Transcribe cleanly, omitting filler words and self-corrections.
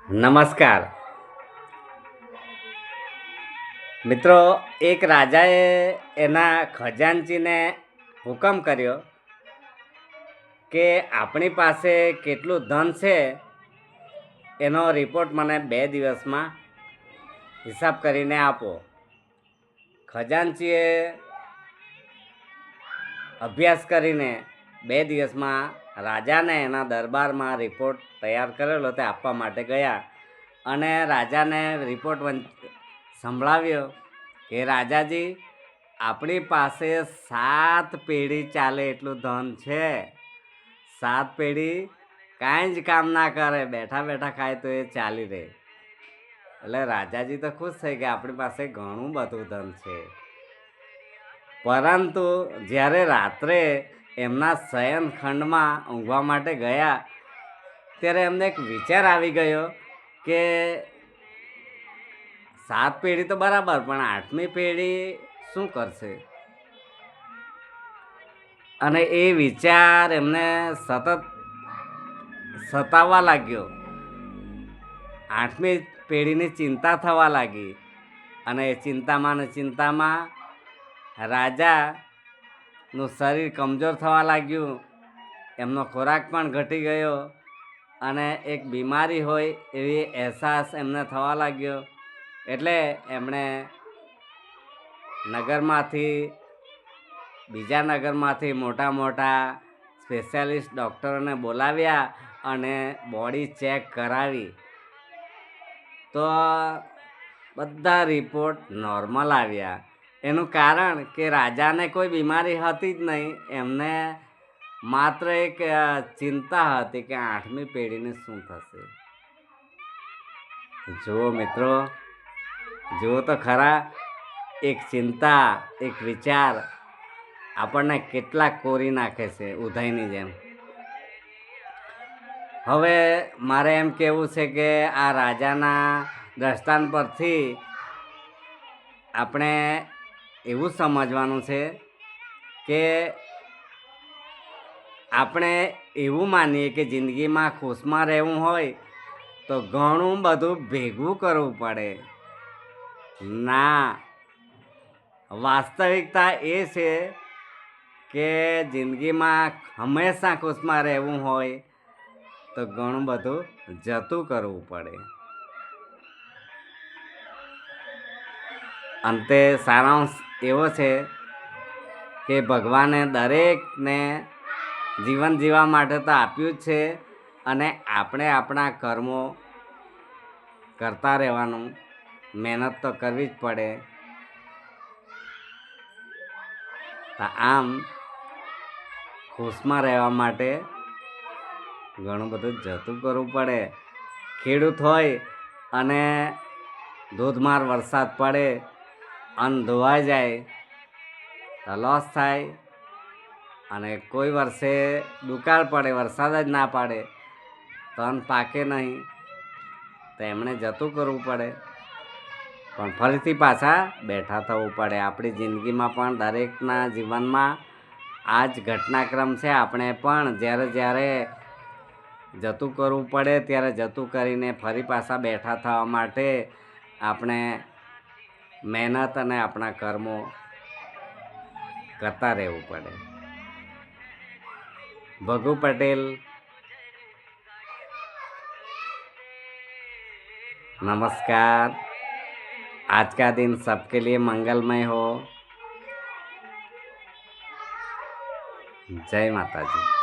નમસ્કાર મિત્રો, એક રાજાએ એના ખજાનચીને હુકમ કર્યો કે આપણી પાસે કેટલું ધન છે એનો રિપોર્ટ મને 2 દિવસમાં હિસાબ કરીને આપો. ખજાનચીએ અભ્યાસ કરીને 2 દિવસમાં રાજાને એના દરબારમાં રિપોર્ટ તૈયાર કરેલો તે આપવા માટે ગયા અને રાજાને રિપોર્ટ સંભળાવ્યો કે રાજાજી, આપણી પાસે 7 પેઢી ચાલે એટલું ધન છે. 7 પેઢી કાંઈ જ કામ ના કરે, બેઠા બેઠા ખાય તો એ ચાલી રહે. એટલે રાજાજી તો ખુશ થઈ ગયા, આપણી પાસે ઘણું બધું ધન છે. પરંતુ જ્યારે રાત્રે એમના શયનખંડમાં ઊંઘવા માટે ગયા ત્યારે એમને એક વિચાર આવી ગયો કે 7 પેઢી તો બરાબર, પણ 8મી પેઢી શું કરશે? અને એ વિચાર એમને સતત સતાવવા લાગ્યો. 8મી પેઢીની ચિંતા થવા લાગી અને એ ચિંતામાં રાજાનું શરીર કમજોર થવા લાગ્યું. એમનો ખોરાક પણ ઘટી ગયો અને એક બીમારી હોય એવી અહેસાસ એમને થવા લાગ્યો. એટલે એમણે બીજા નગરમાંથી મોટા મોટા સ્પેશિયાલિસ્ટ ડૉક્ટરોને બોલાવ્યા અને બોડી ચેક કરાવી તો બધા રિપોર્ટ નોર્મલ આવ્યા. એનું કારણ કે રાજાને કોઈ બીમારી હતી જ નહીં, એમને માત્ર એક ચિંતા હતી કે 8મી પેઢીને શું થશે. જુઓ મિત્રો, જુઓ તો ખરા, એક ચિંતા, એક વિચાર આપણને કેટલાક કોરી નાખે છે ઉધઈની જેમ. હવે મારે એમ કહેવું છે કે આ રાજાના દ્રષ્ટાંત પરથી આપણે એવું સમજવાનું છે કે આપણે એવું માનીએ કે જિંદગીમાં ખુશમાં રહેવું હોય તો ઘણું બધું ભેગું કરવું પડે. ના, વાસ્તવિકતા એ છે કે જિંદગીમાં હંમેશા ખુશમાં રહેવું હોય તો ઘણું બધું જતું કરવું પડે. અંતે સારાંશ એવો છે કે ભગવાને દરેકને જીવન જીવવા માટે તો આપ્યું જ છે અને આપણે આપણા કર્મો કરતા રહેવાનું, મહેનત તો કરવી જ પડે. આમ ખુશમાં રહેવા માટે ઘણું બધું જતું કરવું પડે. ખેડૂત હોય અને ધોધમાર વરસાદ પડે, અન્ન ધોવાઈ જાય તો લોસ થાય, અને કોઈ વર્ષે દુકાળ પડે, વરસાદ જ ના પાડે તો અન્ન પાકે નહીં, તો એમણે જતું કરવું પડે પણ ફરીથી પાછા બેઠા થવું પડે. આપણી જિંદગીમાં પણ દરેકના જીવનમાં આ જ ઘટનાક્રમ છે. આપણે પણ જ્યારે જતું કરવું પડે ત્યારે જતું કરીને ફરી પાછા બેઠા થવા માટે આપણે મહેનત અને આપણા કર્મો કરતા રહેવું પડે. ભગુ પટેલ, नमस्कार। आज का दिन सबके लिए मंगलमय हो। जय माता जी।